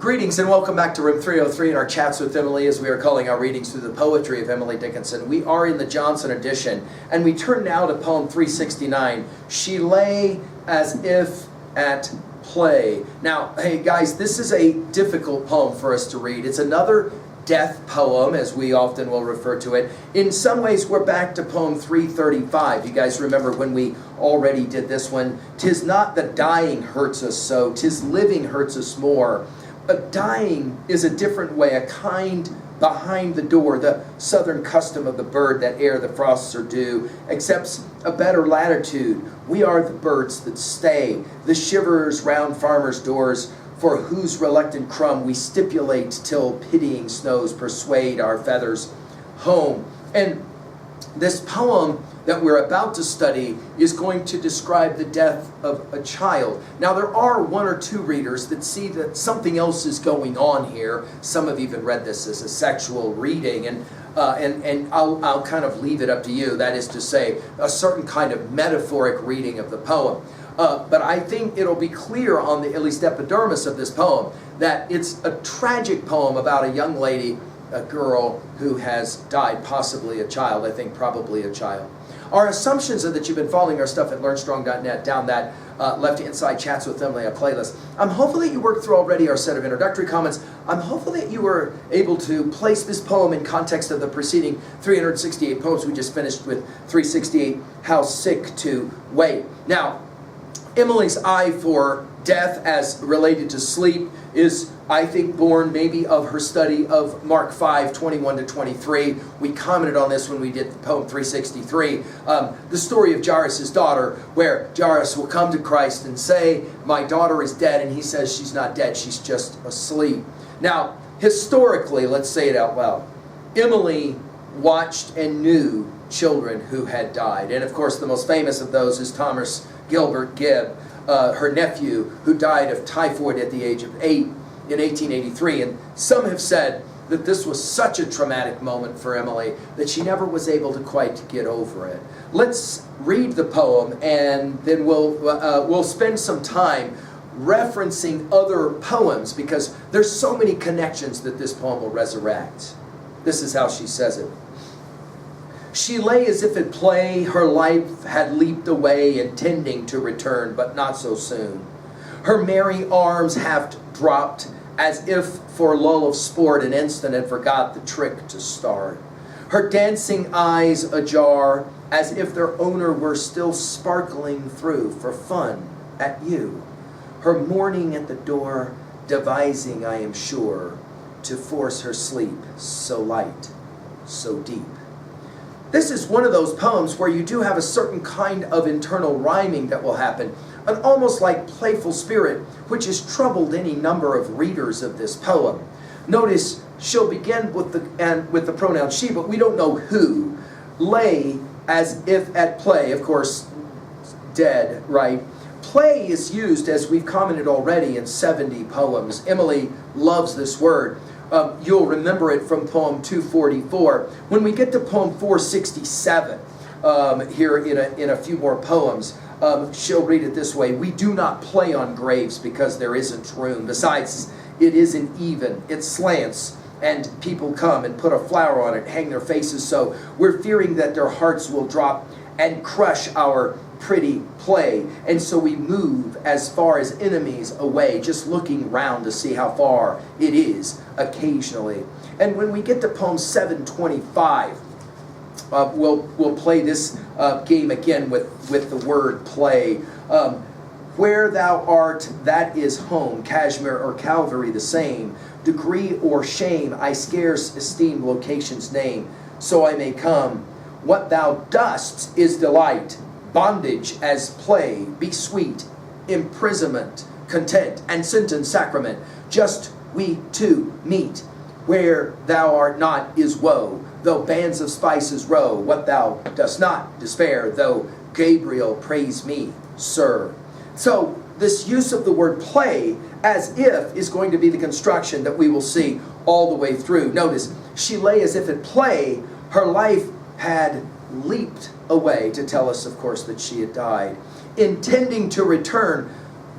Greetings and welcome back to Room 303 in our Chats with Emily, as we are calling our readings through the poetry of Emily Dickinson. We are in the Johnson edition, and we turn now to poem 369, She Lay as If at Play. Now, hey guys, this is a difficult poem for us to read. It's another death poem, as we often will refer to it. In some ways, we're back to poem 335. You guys remember when we already did this one? "'Tis not that dying hurts us so, 'tis living hurts us more." But dying is a different way, a kind behind the door. The southern custom of the bird that ere the frosts are due accepts a better latitude. We are the birds that stay, the shiverers round farmers' doors, for whose reluctant crumb we stipulate till pitying snows persuade our feathers home. And this poem that we're about to study is going to describe the death of a child. Now, there are one or two readers that see that something else is going on here. Some have even read this as a sexual reading, and I'll kind of leave it up to you. That is to say, a certain kind of metaphoric reading of the poem. But I think it'll be clear on the at least epidermis of this poem that it's a tragic poem about a young lady, a girl who has died, possibly a child, I think probably a child. Our assumptions are that you've been following our stuff at learnstrong.net down that left-hand side Chats with Emily, a playlist. I'm hopeful that you worked through already our set of introductory comments. I'm hopeful that you were able to place this poem in context of the preceding 368 poems we just finished with 368, How Sick to Wait. Now, Emily's eye for death as related to sleep is, I think, born maybe of her study of Mark 5, 21 to 23. We commented on this when we did the poem 363. The story of Jairus' daughter, where Jairus will come to Christ and say, "My daughter is dead," and he says she's not dead, she's just asleep. Now, historically, let's say it out loud, Emily watched and knew children who had died. And of course, the most famous of those is Thomas Gilbert Gibb, her nephew, who died of typhoid at the age of 8 in 1883. And some have said that this was such a traumatic moment for Emily that she never was able to quite get over it. Let's read the poem, and then we'll spend some time referencing other poems, because there's so many connections that this poem will resurrect. This is how she says it. She lay as if at play, her life had leaped away, intending to return, but not so soon. Her merry arms half dropped, as if for lull of sport an instant had forgot the trick to start. Her dancing eyes ajar, as if their owner were still sparkling through for fun at you. Her mourning at the door, devising, I am sure, to force her sleep so light, so deep. This is one of those poems where you do have a certain kind of internal rhyming that will happen, an almost like playful spirit, which has troubled any number of readers of this poem. Notice she'll begin with the pronoun she, but we don't know who. Lay as if at play, of course, dead, right? Play is used, as we've commented already, in 70 poems. Emily loves this word. You'll remember it from poem 244. When we get to poem 467, here in a few more poems, she'll read it this way: "We do not play on graves because there isn't room. Besides, it isn't even, it slants, and people come and put a flower on it, hang their faces so. We're fearing that their hearts will drop and crush our pretty play. And so we move as far as enemies away, just looking round to see how far it is occasionally." And when we get to poem 725, we'll play this game again with the word play. "Where thou art, that is home, Kashmir or Calvary the same. Degree or shame, I scarce esteem location's name, so I may come. What thou dost is delight, bondage as play, be sweet, imprisonment, content, and sentence sacrament. Just we two meet. Where thou art not is woe, though bands of spices row. What thou dost not, despair, though Gabriel praise me, sir." So this use of the word play as if is going to be the construction that we will see all the way through. Notice, she lay as if at play, her life had leaped away, to tell us, of course, that she had died, intending to return,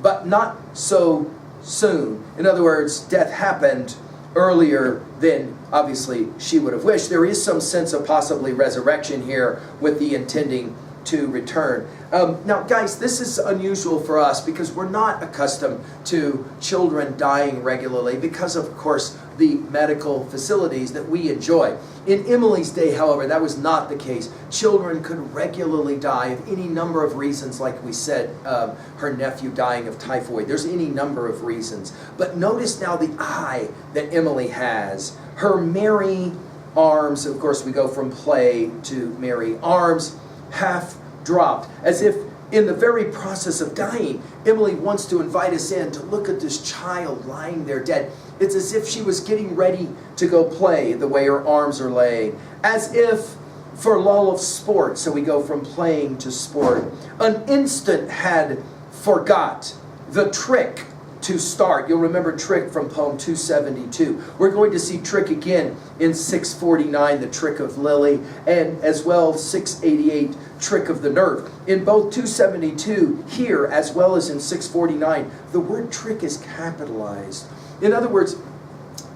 but not so soon. In other words, death happened earlier than obviously she would have wished. There is some sense of possibly resurrection here with the intending to return. Now, guys, this is unusual for us because we're not accustomed to children dying regularly because, of course, the medical facilities that we enjoy. In Emily's day, however, that was not the case. Children could regularly die of any number of reasons, like we said, her nephew dying of typhoid. There's any number of reasons. But notice now the eye that Emily has. Her merry arms, of course, we go from play to merry arms, half dropped, as if in the very process of dying, Emily wants to invite us in to look at this child lying there dead. It's as if she was getting ready to go play, the way her arms are laying, as if for lull of sport. So we go from playing to sport. An instant had forgot the trick to start. You'll remember trick from poem 272. We're going to see trick again in 649, the trick of Lily, and as well 688, trick of the nerve. In both 272 here as well as in 649, the word trick is capitalized. In other words,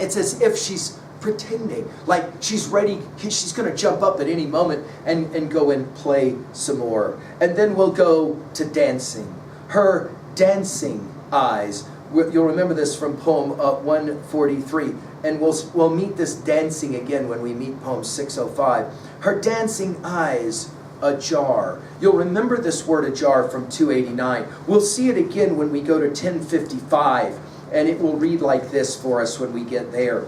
it's as if she's pretending, like she's ready, she's going to jump up at any moment and go and play some more. And then we'll go to dancing. Her dancing eyes. You'll remember this from poem 143, and we'll meet this dancing again when we meet poem 605. Her dancing eyes ajar. You'll remember this word ajar from 289. We'll see it again when we go to 1055, and it will read like this for us when we get there.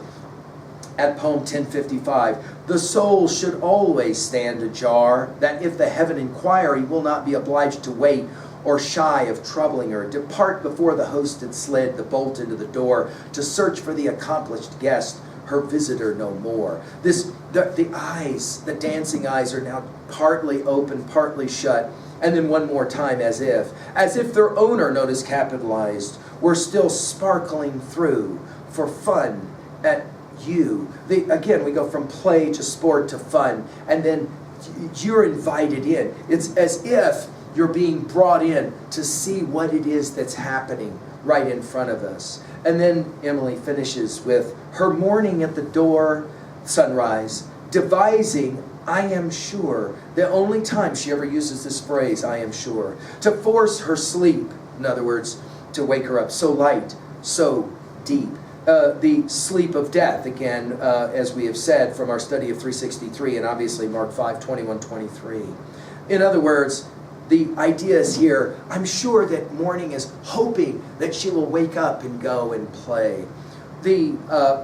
At poem 1055, the soul should always stand ajar, that if the heaven inquire, he will not be obliged to wait, or shy of troubling her, depart before the host had slid the bolt into the door, to search for the accomplished guest, her visitor no more. The eyes, the dancing eyes are now partly open, partly shut, and then one more time as if their owner, notice capitalized, were still sparkling through for fun at you. Again, we go from play to sport to fun, and then you're invited in. It's as if you're being brought in to see what it is that's happening right in front of us. And then Emily finishes with her morning at the door, sunrise, devising, I am sure, the only time she ever uses this phrase, I am sure, to force her sleep, in other words, to wake her up, so light, so deep. The sleep of death, again, as we have said from our study of 363, and obviously Mark 5, 21, 23. In other words, the idea is here, I'm sure that morning is hoping that she will wake up and go and play. The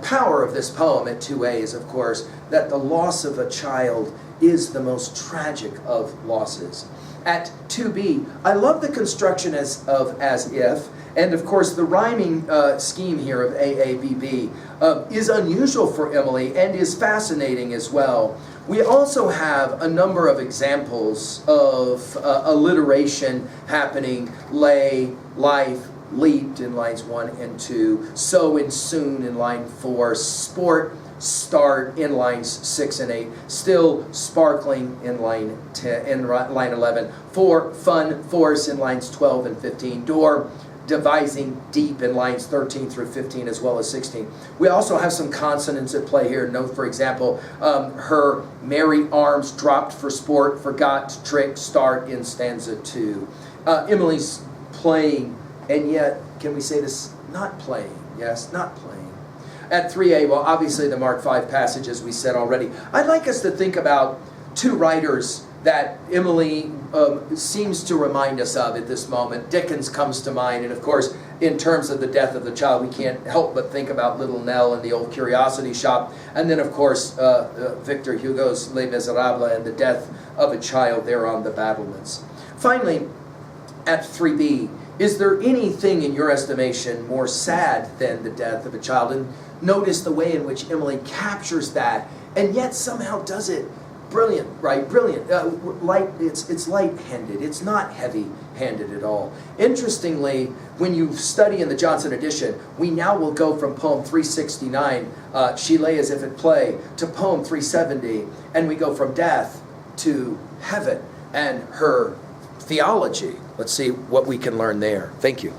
power of this poem at 2a is, of course, that the loss of a child is the most tragic of losses. At 2b, I love the construction as if, and of course the rhyming scheme here of AABB is unusual for Emily and is fascinating as well. We also have a number of examples of alliteration happening, lay, life, leaped in lines 1 and 2, so and soon in line 4, sport, start in lines 6 and 8, still sparkling in line 10, in line 11, for fun, force in lines 12 and 15, door, devising, deep in lines 13 through 15 as well as 16. We also have some consonants at play here. Note, for example, her merry arms dropped for sport, forgot, trick, start in stanza 2. Emily's playing, and yet, can we say this? Not playing. Yes, not playing. At 3a, well, obviously the Mark 5 passage, as we said already. I'd like us to think about two writers that Emily seems to remind us of at this moment. Dickens comes to mind, and of course, in terms of the death of the child, we can't help but think about Little Nell and the Old Curiosity Shop, and then of course, Victor Hugo's Les Miserables and the death of a child there on the battlements. Finally, at 3b, is there anything in your estimation more sad than the death of a child? And notice the way in which Emily captures that, and yet somehow does it brilliant, right? Brilliant. It's light-handed. It's not heavy-handed at all. Interestingly, when you study in the Johnson edition, we now will go from poem 369, She Lay As If at Play, to poem 370, and we go from death to heaven and her theology. Let's see what we can learn there. Thank you.